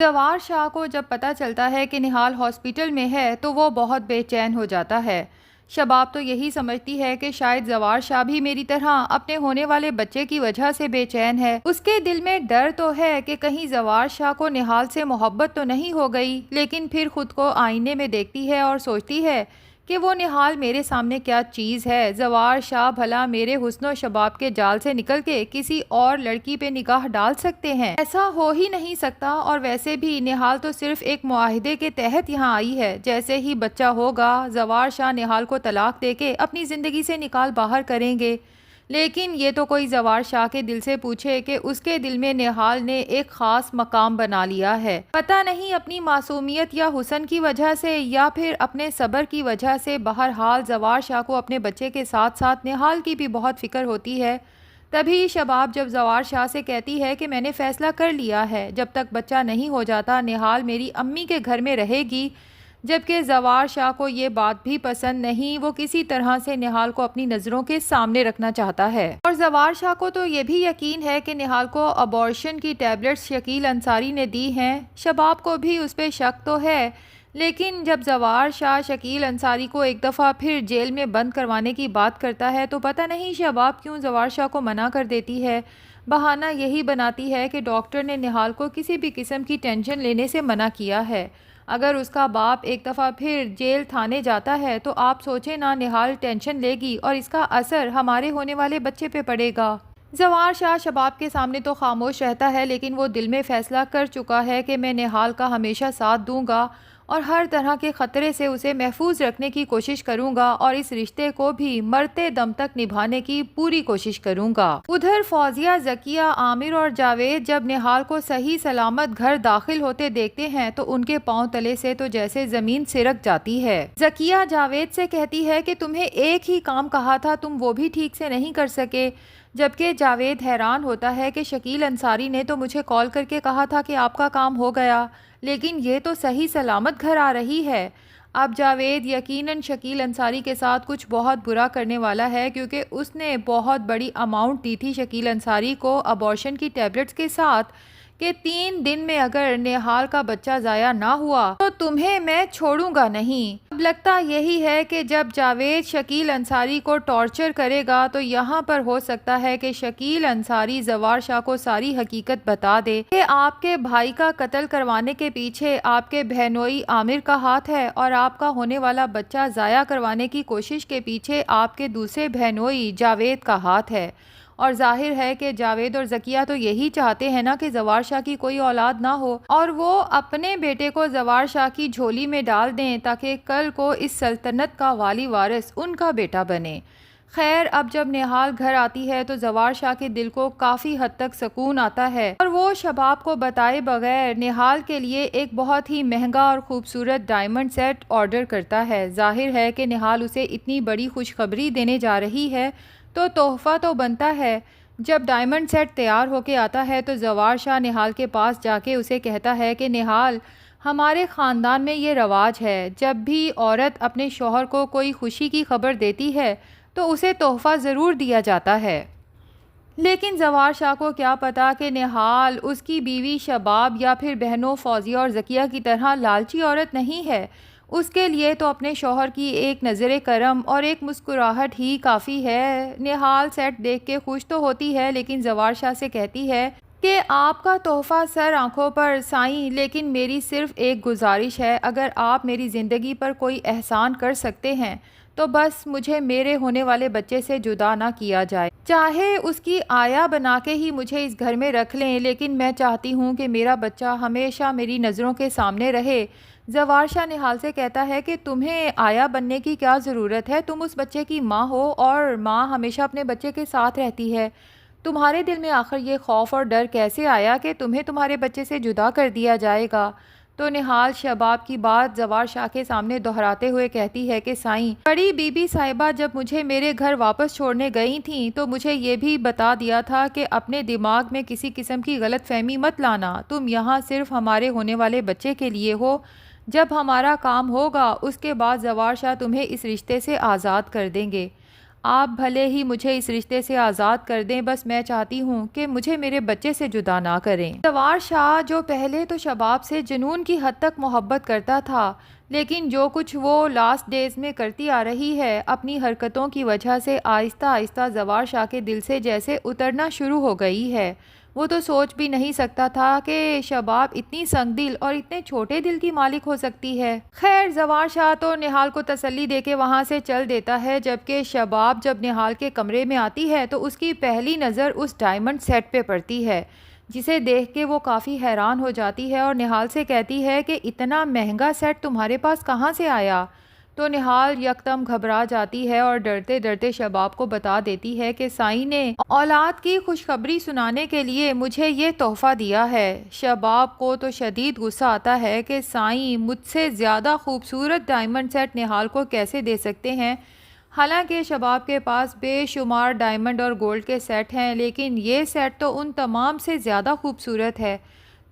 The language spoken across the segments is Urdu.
زوار شاہ کو جب پتہ چلتا ہے کہ نہال ہاسپٹل میں ہے تو وہ بہت بے چین ہو جاتا ہے۔ شباب تو یہی سمجھتی ہے کہ شاید زوار شاہ بھی میری طرح اپنے ہونے والے بچے کی وجہ سے بے چین ہے۔ اس کے دل میں ڈر تو ہے کہ کہیں زوار شاہ کو نہال سے محبت تو نہیں ہو گئی، لیکن پھر خود کو آئینے میں دیکھتی ہے اور سوچتی ہے کہ وہ نہال میرے سامنے کیا چیز ہے۔ زوار شاہ بھلا میرے حسن و شباب کے جال سے نکل کے کسی اور لڑکی پہ نگاہ ڈال سکتے ہیں؟ ایسا ہو ہی نہیں سکتا، اور ویسے بھی نہال تو صرف ایک معاہدے کے تحت یہاں آئی ہے۔ جیسے ہی بچہ ہوگا زوار شاہ نہال کو طلاق دے کے اپنی زندگی سے نکال باہر کریں گے، لیکن یہ تو کوئی زوار شاہ کے دل سے پوچھے کہ اس کے دل میں نہال نے ایک خاص مقام بنا لیا ہے۔ پتہ نہیں اپنی معصومیت یا حسن کی وجہ سے یا پھر اپنے صبر کی وجہ سے، بہرحال زوار شاہ کو اپنے بچے کے ساتھ ساتھ نہال کی بھی بہت فکر ہوتی ہے۔ تبھی شباب جب زوار شاہ سے کہتی ہے کہ میں نے فیصلہ کر لیا ہے، جب تک بچہ نہیں ہو جاتا نہال میری امی کے گھر میں رہے گی، جبکہ زوار شاہ کو یہ بات بھی پسند نہیں۔ وہ کسی طرح سے نہال کو اپنی نظروں کے سامنے رکھنا چاہتا ہے، اور زوار شاہ کو تو یہ بھی یقین ہے کہ نہال کو ابورشن کی ٹیبلٹس شکیل انصاری نے دی ہیں۔ شباب کو بھی اس پہ شک تو ہے، لیکن جب زوار شاہ شکیل انصاری کو ایک دفعہ پھر جیل میں بند کروانے کی بات کرتا ہے تو پتہ نہیں شباب کیوں زوار شاہ کو منع کر دیتی ہے۔ بہانہ یہی بناتی ہے کہ ڈاکٹر نے نہال کو کسی بھی قسم کی ٹینشن لینے سے منع کیا ہے۔ اگر اس کا باپ ایک دفعہ پھر جیل تھانے جاتا ہے تو آپ سوچیں نا، نہال ٹینشن لے گی اور اس کا اثر ہمارے ہونے والے بچے پہ پڑے گا۔ زوار شاہ شباب کے سامنے تو خاموش رہتا ہے، لیکن وہ دل میں فیصلہ کر چکا ہے کہ میں نہال کا ہمیشہ ساتھ دوں گا اور ہر طرح کے خطرے سے اسے محفوظ رکھنے کی کوشش کروں گا، اور اس رشتے کو بھی مرتے دم تک نبھانے کی پوری کوشش کروں گا۔ ادھر فوزیہ، ذکیہ، عامر اور جاوید جب نہال کو صحیح سلامت گھر داخل ہوتے دیکھتے ہیں تو ان کے پاؤں تلے سے تو جیسے زمین سرک جاتی ہے۔ ذکیہ جاوید سے کہتی ہے کہ تمہیں ایک ہی کام کہا تھا، تم وہ بھی ٹھیک سے نہیں کر سکے، جبکہ جاوید حیران ہوتا ہے کہ شکیل انصاری نے تو مجھے کال کر کے کہا تھا کہ آپ کا کام ہو گیا، لیکن یہ تو صحیح سلامت گھر آ رہی ہے۔ اب جاوید یقیناً شکیل انصاری کے ساتھ کچھ بہت برا کرنے والا ہے، کیونکہ اس نے بہت بڑی اماؤنٹ دی تھی شکیل انصاری کو ابورشن کی ٹیبلٹس کے ساتھ کہ 3 دن میں اگر نہال کا بچہ ضائع نہ ہوا تو تمہیں میں چھوڑوں گا نہیں۔ اب لگتا یہی ہے کہ جب جاوید شکیل انصاری کو ٹارچر کرے گا تو یہاں پر ہو سکتا ہے کہ شکیل انصاری زوار شاہ کو ساری حقیقت بتا دے کہ آپ کے بھائی کا قتل کروانے کے پیچھے آپ کے بہنوئی عامر کا ہاتھ ہے، اور آپ کا ہونے والا بچہ ضائع کروانے کی کوشش کے پیچھے آپ کے دوسرے بہنوئی جاوید کا ہاتھ ہے۔ اور ظاہر ہے کہ جاوید اور ذکیہ تو یہی چاہتے ہیں نا کہ زوار شاہ کی کوئی اولاد نہ ہو، اور وہ اپنے بیٹے کو زوار شاہ کی جھولی میں ڈال دیں تاکہ کل کو اس سلطنت کا والی وارث ان کا بیٹا بنے۔ خیر، اب جب نہال گھر آتی ہے تو زوار شاہ کے دل کو کافی حد تک سکون آتا ہے، اور وہ شباب کو بتائے بغیر نہال کے لیے ایک بہت ہی مہنگا اور خوبصورت ڈائمنڈ سیٹ آرڈر کرتا ہے۔ ظاہر ہے کہ نہال اسے اتنی بڑی خوشخبری دینے جا رہی ہے تو تحفہ تو بنتا ہے۔ جب ڈائمنڈ سیٹ تیار ہو کے آتا ہے تو زوار شاہ نہال کے پاس جا کے اسے کہتا ہے کہ نہال، ہمارے خاندان میں یہ رواج ہے، جب بھی عورت اپنے شوہر کو کوئی خوشی کی خبر دیتی ہے تو اسے تحفہ ضرور دیا جاتا ہے۔ لیکن زوار شاہ کو کیا پتا کہ نہال اس کی بیوی شباب یا پھر بہنوں فوزیہ اور ذکیہ کی طرح لالچی عورت نہیں ہے۔ اس کے لیے تو اپنے شوہر کی ایک نظر کرم اور ایک مسکراہٹ ہی کافی ہے۔ نہال سیٹ دیکھ کے خوش تو ہوتی ہے، لیکن زوار شاہ سے کہتی ہے کہ آپ کا تحفہ سر آنکھوں پر سائیں، لیکن میری صرف ایک گزارش ہے، اگر آپ میری زندگی پر کوئی احسان کر سکتے ہیں تو بس مجھے میرے ہونے والے بچے سے جدا نہ کیا جائے، چاہے اس کی آیا بنا کے ہی مجھے اس گھر میں رکھ لیں، لیکن میں چاہتی ہوں کہ میرا بچہ ہمیشہ میری نظروں کے سامنے رہے۔ زوار شاہ نہال سے کہتا ہے کہ تمہیں آیا بننے کی کیا ضرورت ہے، تم اس بچے کی ماں ہو، اور ماں ہمیشہ اپنے بچے کے ساتھ رہتی ہے۔ تمہارے دل میں آخر یہ خوف اور ڈر کیسے آیا کہ تمہیں تمہارے بچے سے جدا کر دیا جائے گا؟ تو نہال شباب کی بات زوار شاہ کے سامنے دہراتے ہوئے کہتی ہے کہ سائیں، بڑی بی بی صاحبہ جب مجھے میرے گھر واپس چھوڑنے گئی تھیں تو مجھے یہ بھی بتا دیا تھا کہ اپنے دماغ میں کسی قسم کی غلط فہمی مت لانا، تم یہاں صرف ہمارے ہونے والے بچے کے لیے ہو، جب ہمارا کام ہوگا اس کے بعد زوار شاہ تمہیں اس رشتے سے آزاد کر دیں گے۔ آپ بھلے ہی مجھے اس رشتے سے آزاد کر دیں، بس میں چاہتی ہوں کہ مجھے میرے بچے سے جدا نہ کریں۔ زوار شاہ جو پہلے تو شباب سے جنون کی حد تک محبت کرتا تھا، لیکن جو کچھ وہ لاسٹ ڈیز میں کرتی آ رہی ہے، اپنی حرکتوں کی وجہ سے آہستہ آہستہ زوار شاہ کے دل سے جیسے اترنا شروع ہو گئی ہے۔ وہ تو سوچ بھی نہیں سکتا تھا کہ شباب اتنی سنگ دل اور اتنے چھوٹے دل کی مالک ہو سکتی ہے۔ خیر، زوار شاہ تو نہال کو تسلی دے کے وہاں سے چل دیتا ہے، جبکہ شباب جب نہال کے کمرے میں آتی ہے تو اس کی پہلی نظر اس ڈائمنڈ سیٹ پہ پڑتی ہے، جسے دیکھ کے وہ کافی حیران ہو جاتی ہے اور نہال سے کہتی ہے کہ اتنا مہنگا سیٹ تمہارے پاس کہاں سے آیا؟ تو نہال یکدم گھبرا جاتی ہے اور ڈرتے ڈرتے شباب کو بتا دیتی ہے کہ سائیں نے اولاد کی خوشخبری سنانے کے لیے مجھے یہ تحفہ دیا ہے۔ شباب کو تو شدید غصہ آتا ہے کہ سائیں مجھ سے زیادہ خوبصورت ڈائمنڈ سیٹ نہال کو کیسے دے سکتے ہیں، حالانکہ شباب کے پاس بے شمار ڈائمنڈ اور گولڈ کے سیٹ ہیں، لیکن یہ سیٹ تو ان تمام سے زیادہ خوبصورت ہے۔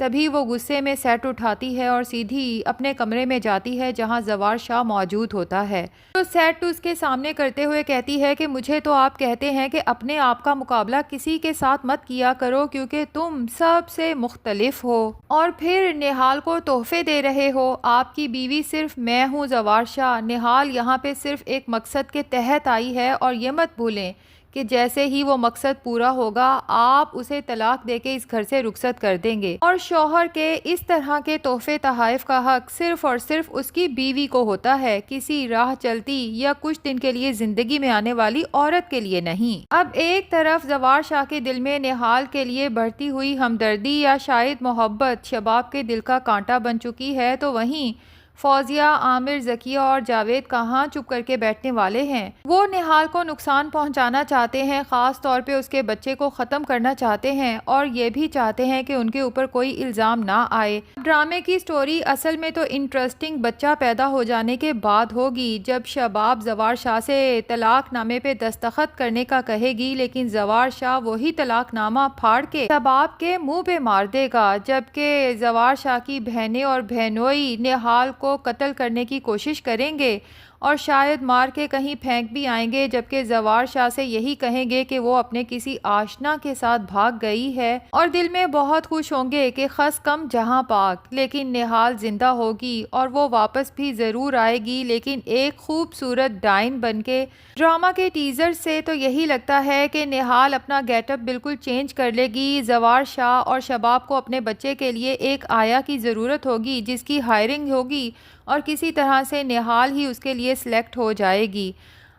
تبھی وہ غصے میں سیٹ اٹھاتی ہے اور سیدھی اپنے کمرے میں جاتی ہے جہاں زوار شاہ موجود ہوتا ہے۔ تو سیٹ اس کے سامنے کرتے ہوئے کہتی ہے کہ مجھے تو آپ کہتے ہیں کہ اپنے آپ کا مقابلہ کسی کے ساتھ مت کیا کرو کیونکہ تم سب سے مختلف ہو، اور پھر نہال کو تحفے دے رہے ہو۔ آپ کی بیوی صرف میں ہوں زوار شاہ، نہال یہاں پہ صرف ایک مقصد کے تحت آئی ہے، اور یہ مت بھولیں کہ جیسے ہی وہ مقصد پورا ہوگا آپ اسے طلاق دے کے اس گھر سے رخصت کر دیں گے، اور شوہر کے اس طرح کے تحفے تحائف کا حق صرف اور صرف اس کی بیوی کو ہوتا ہے، کسی راہ چلتی یا کچھ دن کے لیے زندگی میں آنے والی عورت کے لیے نہیں۔ اب ایک طرف زوار شاہ کے دل میں نہال کے لیے بڑھتی ہوئی ہمدردی یا شاید محبت شباب کے دل کا کانٹا بن چکی ہے، تو وہیں فوزیہ، عامر، ذکیہ اور جاوید کہاں چپ کر کے بیٹھنے والے ہیں۔ وہ نہال کو نقصان پہنچانا چاہتے ہیں، خاص طور پہ اس کے بچے کو ختم کرنا چاہتے ہیں، اور یہ بھی چاہتے ہیں کہ ان کے اوپر کوئی الزام نہ آئے۔ ڈرامے کی سٹوری اصل میں تو انٹرسٹنگ بچہ پیدا ہو جانے کے بعد ہوگی، جب شباب زوار شاہ سے طلاق نامے پہ دستخط کرنے کا کہے گی، لیکن زوار شاہ وہی طلاق نامہ پھاڑ کے شباب کے منہ پہ مار دے گا، جبکہ زوار شاہ کی بہنیں اور بہنوئی نہال کو قتل کرنے کی کوشش کریں گے اور شاید مار کے کہیں پھینک بھی آئیں گے، جبکہ زوار شاہ سے یہی کہیں گے کہ وہ اپنے کسی آشنا کے ساتھ بھاگ گئی ہے، اور دل میں بہت خوش ہوں گے کہ خس کم جہاں پاک، لیکن نہال زندہ ہوگی اور وہ واپس بھی ضرور آئے گی، لیکن ایک خوبصورت ڈائن بن کے۔ ڈرامہ کے ٹیزر سے تو یہی لگتا ہے کہ نہال اپنا گیٹ اپ بالکل چینج کر لے گی۔ زوار شاہ اور شباب کو اپنے بچے کے لیے ایک آیا کی ضرورت ہوگی جس کی ہائرنگ ہوگی، اور کسی طرح سے نہال ہی اس کے لیے سلیکٹ ہو جائے گی۔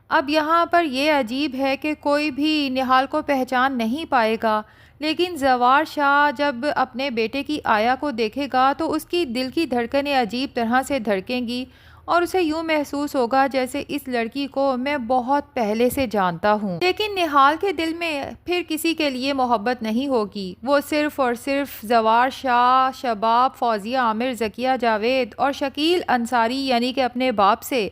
اب یہاں پر یہ عجیب ہے کہ کوئی بھی نہال کو پہچان نہیں پائے گا، لیکن زوار شاہ جب اپنے بیٹے کی آیا کو دیکھے گا تو اس کی دل کی دھڑکنیں عجیب طرح سے دھڑکیں گی، اور اسے یوں محسوس ہوگا جیسے اس لڑکی کو میں بہت پہلے سے جانتا ہوں۔ لیکن نہال کے دل میں پھر کسی کے لیے محبت نہیں ہوگی، وہ صرف اور صرف زوار شاہ، شباب، فوزیہ، عامر، ذکیہ، جاوید اور شکیل انصاری یعنی کہ اپنے باپ سے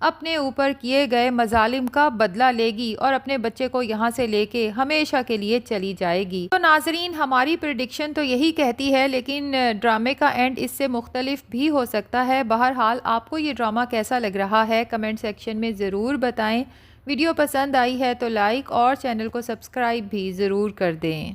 اپنے اوپر کیے گئے مظالم کا بدلہ لے گی اور اپنے بچے کو یہاں سے لے کے ہمیشہ کے لیے چلی جائے گی۔ تو ناظرین، ہماری پریڈکشن تو یہی کہتی ہے، لیکن ڈرامے کا اینڈ اس سے مختلف بھی ہو سکتا ہے۔ بہرحال آپ کو یہ ڈرامہ کیسا لگ رہا ہے کمنٹ سیکشن میں ضرور بتائیں۔ ویڈیو پسند آئی ہے تو لائک اور چینل کو سبسکرائب بھی ضرور کر دیں۔